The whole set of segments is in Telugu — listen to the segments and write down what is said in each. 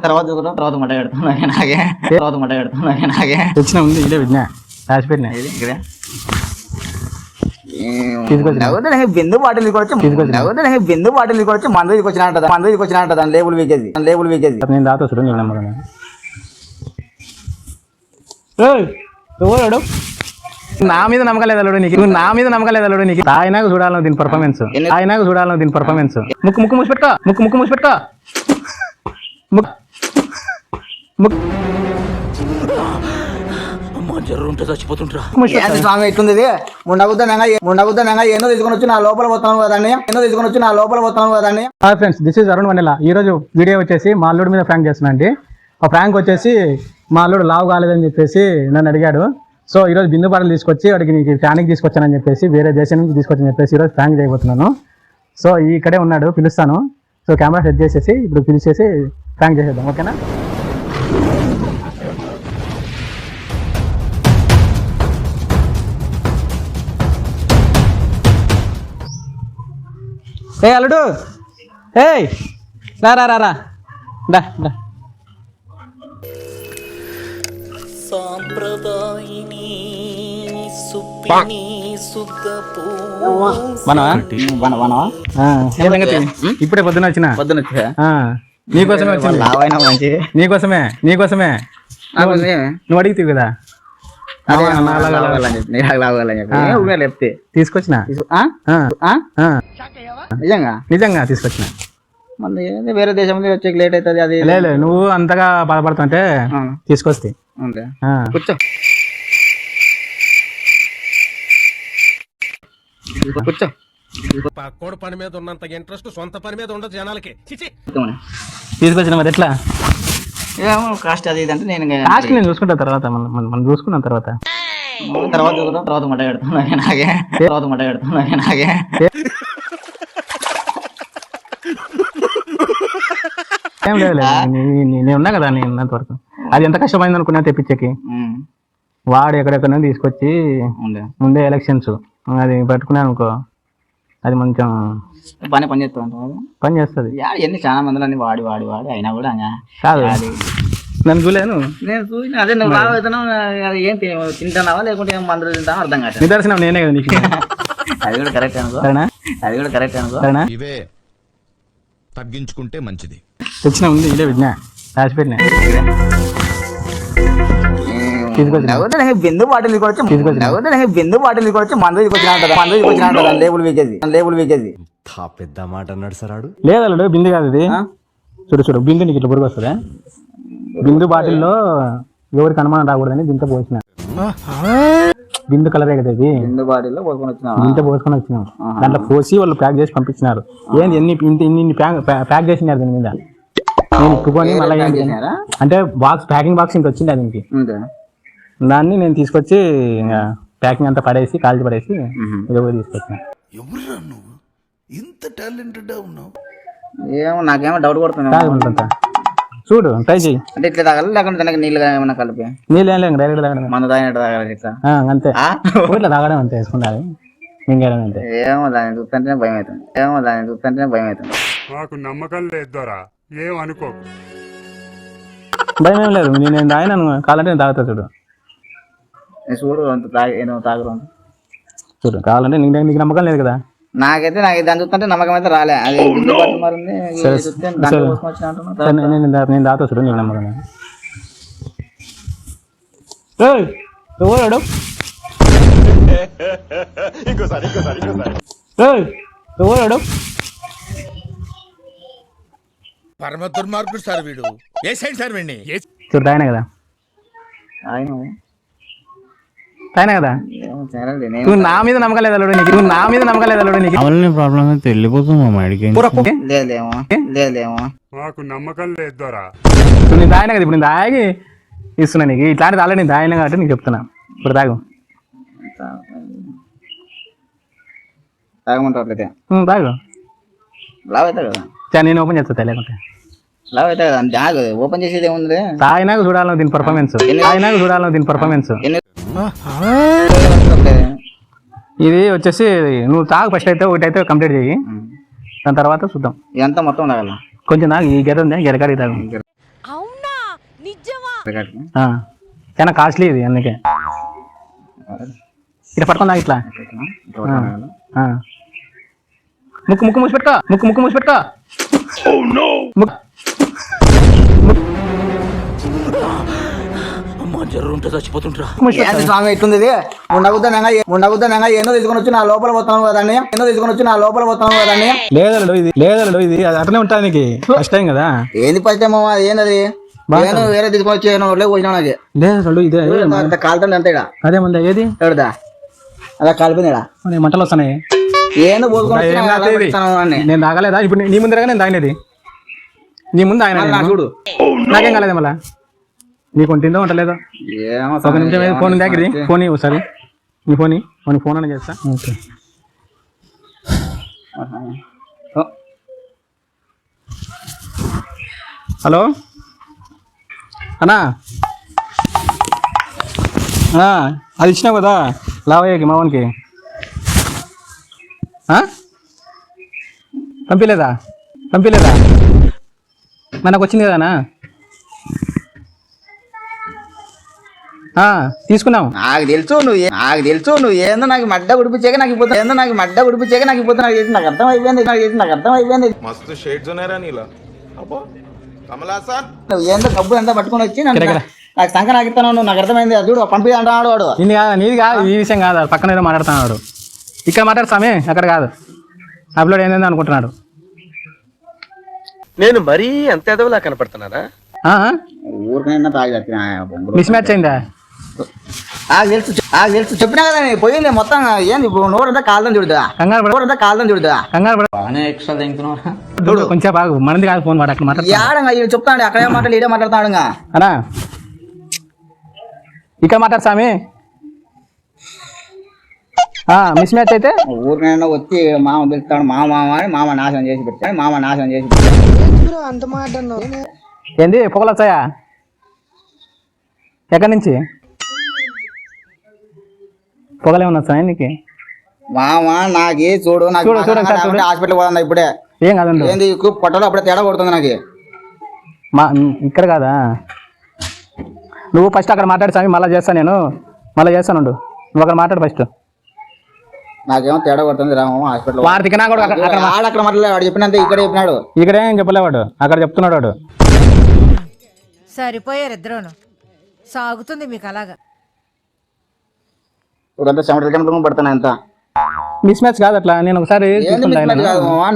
తర్వాత తర్వాత మట పెడుతున్నా నాకే తర్వాత మట పెడుతున్నా నాకే తెచ్చిన ఉంది ఇదే విజ్ఞా రాసి పెట్టినా ఇక్కడ బిందు బాటిల్ బిందు బాటిల్ తీసుకొచ్చి మందు తీసుకొచ్చినట్టు దాని లేబుల్ వీకేది నేను దాతో చూడు నేను నమ్మకం ఎవరు నా మీద నమ్మకం లేదా నీకు నువ్వు నా మీద నమ్మకం లేదా నీకు ఆయనకు చూడాలను దీని పర్ఫార్మెన్స్ ముక్కు ముక్కు మూసిపెట్టుకో ముక్కు మూసిపెట్టుకో స్వామి ఎట్లుంది ముండగుద్దా ఎన్నో తీసుకొని వచ్చి నా లోపల పోతాను కదండి ఫ్రెండ్స్ దిస్ ఇస్ అరుణ్ వనెల. ఈ రోజు వీడియో వచ్చేసి మా అల్లుడి మీద ప్రాంక్ చేస్తున్నా అండి. ఆ ప్రాంక్ వచ్చేసి మా అల్లుడు లావు కాలేదని చెప్పేసి నన్ను అడిగాడు. సో ఈరోజు బిందు బాటలు తీసుకొచ్చి వాడికి నీకు ఫ్యాన్కి తీసుకొచ్చానని చెప్పేసి వేరే దేశం నుంచి తీసుకొచ్చని చెప్పేసి ఈరోజు ప్రాంక్ చేయబోతున్నాను. సో ఇక్కడే ఉన్నాడు, పిలుస్తాను. సో కెమెరా సెట్ చేసేసి ఇప్పుడు పిలిచేసి ప్రాంక్ చేసేద్దాం, ఓకేనా? ఏ అల్లుడు, ఏయ్ రా రా రా దా దా. ఇప్పుడే పొద్దున వచ్చిన నీకోసమే నువ్వు అడిగితే కదా తీసుకొచ్చిన నిజంగా తీసుకొచ్చిన. వేరే దేశంలో వచ్చే లేట్ అవుతుంది. అది లేదు నువ్వు అంతగా బాధపడుతుంటే తీసుకొస్తే కూర్చో కూర్చో. పక్కోడు పని మీద ఉన్నంత ఇంట్రెస్ట్ సొంత పని మీద ఉండదు జనాలకి. తీసుకొచ్చిన మరి ఎట్లా కాస్ట్ అది అంటే నేను చూసుకుంటా తర్వాత మనం చూసుకున్న తర్వాత మట పెడుతున్నా నాకే నాకే ఏం లేదు నేను ఉన్నా కదా నేను ఉన్నంత వరకు. అది ఎంత కష్టమైంది అనుకున్నా తెప్పించకి. వాడు ఎక్కడెక్కడ తీసుకొచ్చి ముందే ఎలక్షన్స్ అది పెట్టుకున్నాను అనుకో, అది కొంచెం పని చేస్తుంది. ఎన్ని చాలా మందిలో అన్ని వాడి వాడి వాడి అయినా కూడా కాదు నన్ను చూలేను. నేను చూసిన అదే నువ్వు అది ఏం తింటున్నావా లేకుంటే ఏం మందులు తింటావా అర్థం కాదు. నిదర్శనం నేనే కదా నీకు. అది కూడా కరెక్ట్ అనుకో, అది కూడా కరెక్ట్ అనుకో. ఇవే తగ్గించుకుంటే మంచిది. తెచ్చిన ఉంది ఇదే విజ్ఞా రాసి పెట్టినా బిందు బాటిల్ బిందు బాటిల్ తీసుకొచ్చి మందు తీసుకొచ్చినట్టు దాని లేబుల్ వీకేది పెద్ద మాట అన్నాడు సరాడు. లేదు బిందు కాదు ఇది. చూడు బిందు నీకు ఇట్లా బురుగు వస్తుంది. బిందు బాటిల్లో ఎవరికి అనుమానం రాకూడదని దీంతో పోసిన. బిందు కలరే కదా ఇది. బిందు బాటిల్లో పోసుకొని వచ్చినాం. దాంట్లో పోసి వాళ్ళు ప్యాక్ చేసి పంపించినారు. ఏంది ఇన్ని ప్యాక్ చేసినారు దీని మీద. నేను ఇప్పుకొని మళ్ళీ అంటే బాక్స్ ప్యాకింగ్ బాక్స్ ఇంత వచ్చింది దీనికి. దాన్ని నేను తీసుకొచ్చి ప్యాకింగ్ అంతా పడేసి కాల్చి పడేసి తీసుకొచ్చిన. ఏమో నాకేమో డౌట్ కొడుతున్నా. చూడు ట్రై చెయ్యి. అంటే ఇట్లా తాగాలి లేకుంటే దానికి నీళ్ళుగా ఏమన్నా కలిపి? నీళ్ళు ఏం లేదు, డైరెక్ట్ తాగడం. మందు తాగినట్టు తాగాలి ఇట్లా అంతే. ఇట్లా తాగడం అంతే వేసుకుంటారు. అంతే. ఏమో దాన్ని చూస్తుంటేనే భయం అవుతుంది. మాకు నమ్మకం లేదు, ఏం అనుకో. భయం ఏం లేదు, నేను తాగినాను. కావాలంటే నేను తాగుతా. చూడు చూడు కావాలంటే నీకు నమ్మకం లేదు కదా. నాకైతే దాన్ని చూస్తుంటే నమ్మకం అయితే రాలే. అది నేను దాతో చూడు నీకు నమ్మకం. ఎవరు పరమ దుర్మార్గుడు సార్ వీడు. ఏ సైడ్ సార్ వీడిని? చూడు ఆయన కదా నువ్వు నా మీద నమ్మకం లేదా నీకు ప్రాబ్లం అయితే వెళ్ళిపోతున్నా మాకు నమ్మకం లేదు. నేను తాగినా కదా, ఇప్పుడు నేను తాగి ఇస్తున్నా నీకు. ఇట్లాంటి తాగలే, నేను తాగినా కాబట్టి నీకు చెప్తున్నా. ఇప్పుడు తాగు తాగు. లావ్ అవుతా కదా, నేను ఓపెన్ చేస్తా. లేకుంటే లావ్ అవుతా కదా, ఓపెన్ చేసేది ఏముంది? తాగినాక చూడాలను దీని పర్ఫార్మెన్స్. ఇది వచ్చేసి నువ్వు తాగు ఫస్ట్ అయితే ఒకటి అయితే కంప్లీట్ చెయ్యి, దాని తర్వాత చూద్దాం. ఎంత మొత్తం తాగాల? కొంచెం నాకు ఈ గెర ఉంది, గెరకాడికి తాగు. ఆ, చాలా కాస్ట్లీ ఇది అందుకే ఇట్లా పట్టుకుందా ఇట్లా ఆ. ముక్కు ముక్కు మూసి పెట్టుకో ముక్కు మూసి పెట్టుకో ముక్కు మూసి పెట్టుకో. ఏంది స్వామి ఎట్లుంది ఇది? ఉండగుద్దనంగా ఎన్నో తీసుకొని వచ్చి నా లోపల పోతాను కదండి, ఎన్నో తీసుకొని వచ్చి నా లోపల పోతాను కదండి. లేదడు ఇది అది అట్లనే ఉంటుంది నీకు ఫస్ట్ టైం కదా. ఏంది ఫస్ట్ ఏమో అది ఏంది నేను వేరే తీసుకొని వచ్చి ఒళ్ళే పోసినా నాకు లేదు ఇదే అంత కాలుతుంది అంతే ఇక అదేముందా ఏది ఎవరిదా అలా కాలిపోయిందా మంటలు వస్తున్నాయి. ఏందో పోసుకొని వచ్చి నాకు అలా పెడతాను అని. నేను తాగలేదా ఇప్పుడు నీ ముందరగా నేను తాగినది నీ ముందు ఆయన నాకు చూడు నాకేం కాలేదు మళ్ళా నీకు ఉంటుందో ఉంటలేదో. ఏమో ఒక నిమిషం ఫోన్ దగ్గర ఫోన్ ఒకసారి నీ ఫోన్ అని చేస్తా. ఓకే హలో అన్నా అది ఇచ్చినావు కదా లావయ్యకి మావన్కి పంపిలేదా మనకు వచ్చింది కదానా తీసుకున్నావు. నాకు తెలుసు నువ్వు ఏందో నాకు మడ్డ ఉడిపించాక నాకు ఇపోతా నాకు చేసి నాకు అర్థం అయిపోయింది मस्त शेड जो नाही राणीला अबो कमला असा నువ్వు ఏందో డబ్బు ఎంత పట్టుకొని వచ్చి నాకు సంఖ నాకు ఇస్తాను నువ్వు నాకు అర్థమైంది అది చూడు పంపి అంటున్నాడు వాడు. నీది కాదు ఈ విషయం కాదు పక్కన ఏదో మాట్లాడుతున్నాడు. ఇక్కడ మాట్లాడుతామే అక్కడ కాదు అప్లోడ్ ఏందని అనుకుంటున్నాడు. నేను మరీ అంత ఎదవలా కనపడుతున్నారా? ఊరికైనా తాగి మిస్ మ్యాచ్ అయిందా? తెలుసు చెప్పినా కదా నేను పోయింది మొత్తం. ఏంది నోరంతా కాలని చూడదా కంగారు చూడు కొంచెం బాగు మనది కాదు ఫోన్ వాడు అక్కడ మాట్లాడు చెప్తాడు అక్కడే మాట్లాడు ఈడే మాట్లాడతాడు అనా ఇక్కడ మాట్లాడు సామి. మిస్ మ్యాచ్ అయితే ఊరికైనా వచ్చి మామ పిలుస్తాడు మామ అని మామ నాశనం చేసి పెట్టాడు ఏంది పొగలు వచ్చాయా ఎక్కడి నుంచి పొగలేమన్నా వచ్చాయా నీకు? మామ నాకి చూడు హాస్పిటల్ పోదా ఇప్పుడే ఏం కాదండి ఏంది పొట్టలో అప్పుడే తేడా కొడుతుంది నాకు. ఇక్కడ కాదా నువ్వు ఫస్ట్ అక్కడ మాట్లాడి సామి మళ్ళీ చేస్తాను నువ్వు అక్కడ మాట్లాడు ఫస్ట్. నాకేమో తేడా కొడుతుంది రామో హాస్పిటల్ వాడికి నా కూడా అక్కడ మాట్లాడలే వాడు చెప్పినంత ఇక్కడ చెప్పినాడు. ఇక్కడేం చెప్పలేవాడు అక్కడ చెప్తున్నాడు వాడు. సరిపోయారు ఇద్దరును సాగుతుంది మీకు అలాగా. ఇప్పుడంతా చెమటలు పడుతున్నా ఎంత మిస్ మ్యాచ్ కాదు అట్లా నేను ఒకసారి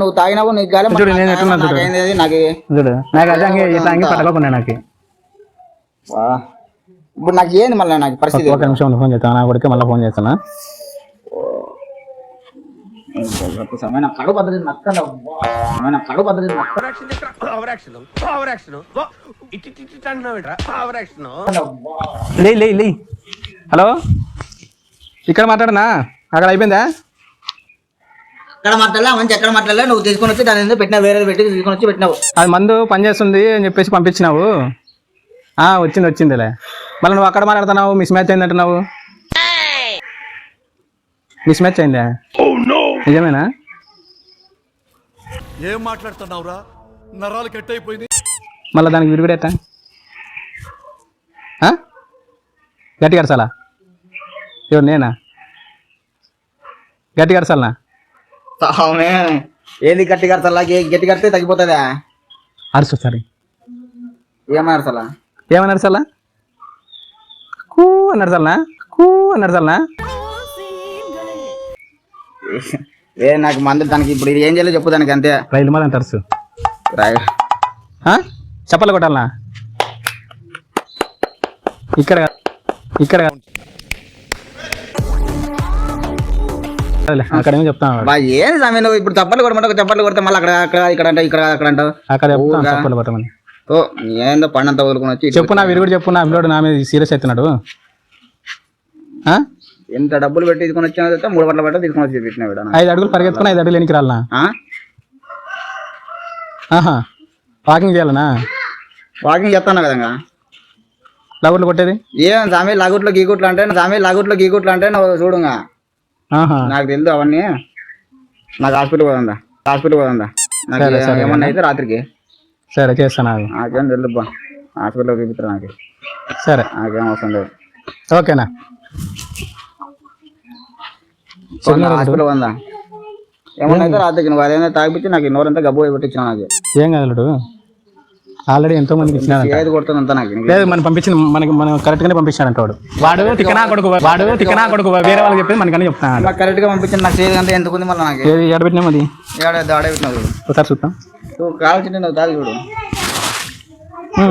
నువ్వు తాగినావు నీకు చూడు నేను ఎట్లా చూడు నాకు అదే ఇట్లా అంగి పట్టుకోకుండా నాకు ఇప్పుడు నాకు ఏంది మళ్ళీ నాకు పరిస్థితి. ఒక నిమిషం ఫోన్ చేస్తాను నా కొడుకు మళ్ళీ ఫోన్ చేస్తాను. లే హలో ఇక్కడ మాట్లాడనా అక్కడ అయిపోయిందా? అక్కడ మాట్లాడలే మంచి ఎక్కడ మాట్లాడలే నువ్వు తీసుకొని వచ్చి దాని పెట్టినా వేరే పెట్టి తీసుకొని వచ్చి పెట్టినావు. అది మందు పనిచేస్తుంది అని చెప్పేసి పంపించినావు. వచ్చిందిలే మళ్ళీ నువ్వు అక్కడ మాట్లాడుతున్నావు మిస్ మ్యాచ్ అయింది అంటున్నావు. మిస్ మ్యాచ్ అయిందా? నిజమేనా? ఏం మాట్లాడుతున్నావురా నరాలు కట్ అయిపోయింది. మళ్ళీ దానికి విరుగుడేట గట్టి కడసాలా ఎవరు నేనా గట్టి కడసాలనా? ఏది గట్టి కడతా గట్టి కడితే తగ్గిపోతుందా? అరుసు సరే ఏమన్నా అరసాలా కూ అన్నరసాలనా నాకు మందు దానికి ఇప్పుడు ఇది ఏం చేయాలో చెప్పు దానికి అంతే. రైలు మళ్ళీ అరుసు చెప్పాలి కొట్టాలనా? ఇక్కడ అక్కడ ఏమో చెప్తాను. ఏంది సమయం నువ్వు ఇప్పుడు చప్పట్లు కొడితే మళ్ళీ ఇక్కడ అంటే ఇక్కడ అంటావు. అక్కడ చప్పట్లు కొట్టమని ఏందో పండంతా వదులుకొని వచ్చి చెప్పు నా విరుగుడు చెప్పు నా పిల్లడు నా మీద సీరియస్ అవుతున్నాడు. ఎంత డబ్బులు పెట్టి తీసుకొని వచ్చినా 3 పట్ల పట్ట తీసుకొని వచ్చి పెట్టినా 5 అడుగులు పరిగెత్తుకుని 5 అడుగులు ఎనికి రాలనా? వాకింగ్ చేయాలనా? వాకింగ్ చేస్తాను కదా. లగుట్లు కొట్టేది ఏం సామి లాగుట్లో గీగుట్లు అంటే నువ్వు చూడుగా నాకు తెలుసు అవన్నీ. నాకు హాస్పిటల్ పోదా నాకు ఏమన్నా అయితే రాత్రికి సరే చేస్తాను. నాకేం తెలుసు హాస్పిటల్ చూపిస్తారు నాకు. సరే నాకేం అవసరం లేదు. ఓకేనా హాస్పిటల్ వందా ఏమన్నా అయితే రాత్రికి నువ్వు అదేమైనా తాగిపించి నాకు నోరంతా గబ్బు పెట్టించిన నాకు ఏం కాదు అల్లుడు ఆల్రెడీ ఎంతో మందికి ఇచ్చినాడంట ఏది కొడుతుంది అంతా నాకు లేదు మనం పంపించిన మనం కరెక్ట్ గానే పంపించాడంట వాడు తిక్కనా కొడుకు వేరే వాళ్ళకి చెప్పేది మనకని చెప్తాను నాకు కరెక్ట్ గా పంపించింది. నాకు చేయదు అంటే ఎందుకు ఉంది మళ్ళీ నాకు ఏది ఎడబెట్టినాం అది దాడే పెట్టినావు చూడు. ఒకసారి చూద్దాం నువ్వు కావాల్సింటే నువ్వు తాగి చూడు.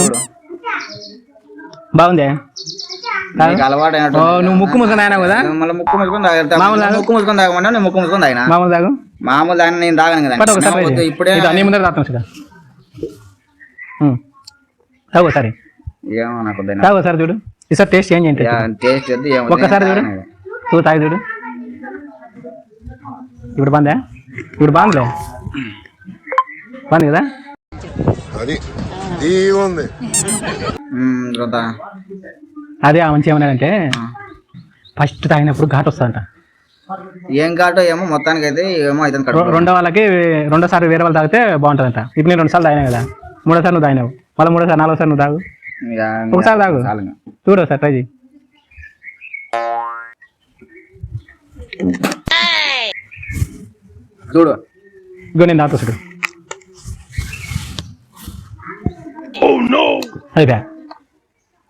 చూడు బాగుంది నీకు అలవాటు అయినట్టు నువ్వు ముక్కు ముసుకొని అయినావు కదా మళ్ళీ ముక్కు మూసుకొని తాగ ముక్కు మూసుకొని తాగమన్నా నేను ముక్కు మూసుకొని తాగినా మామూలు తాగు మామూలు తాగిన నేను తాగను కదా పట్టు ఒకసారి వద్దు, ఇప్పుడే నీ ముందర రాత్రం చూడ తాగు సరే ఏమో నాకు వద్దు. తాగు ఒకసారి చూడు ఈసారి టేస్ట్ చేంజ్ ఏంటి టేస్ట్ వద్దు, ఏమో ఒక్కసారి చూడు నువ్వు తాగి చూడు ఇప్పుడు బాగుందా ఇప్పుడు బాగుందిలే బాగుంది కదా అదే ఆ మంచి ఏమన్నాడంటే ఫస్ట్ తాగినప్పుడు ఘాట్ వస్తుందంట ఏం కాటో ఏమో మొత్తానికి అయితే ఏమో అయితే రెండో వాళ్ళకి రెండోసారి వేరే వాళ్ళు తాగితే బాగుంటుందంట ఇప్పుడు నేను 2 సార్లు తాగినా కదా 3వ సారి నువ్వు తాగినావు మళ్ళీ 3వ సారి 4వ సారి నువ్వు తాగు ఒకసారి తాగు చూడు సార్ ట్రై చేయి చూడు ఇగో నేను తాగుతా చూడు అయిపోయా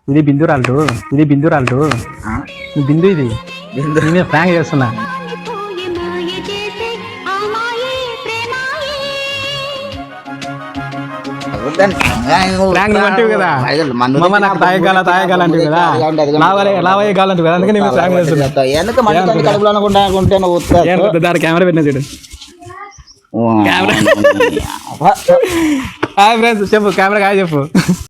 ఇది బిందురాలు బిందు ఇది నేను ఫ్రాంక్ చేస్తున్నా ఫ్రాంక్ అంటివి కదా మమ్మ నాకు తాయగాల అంటివి కదా లావయ్య కాలంటివి కదా అందుకే నేను ఫ్రాంక్ చేస్తున్నా ఎందుకు మంచి కడుపులో అనుకుంటే నువ్వు దాని కెమెరా పెట్టిన చూడు కెమెరా హాయ్ ఫ్రెండ్స్ చెప్పు కెమెరా హాయ్ చెప్పు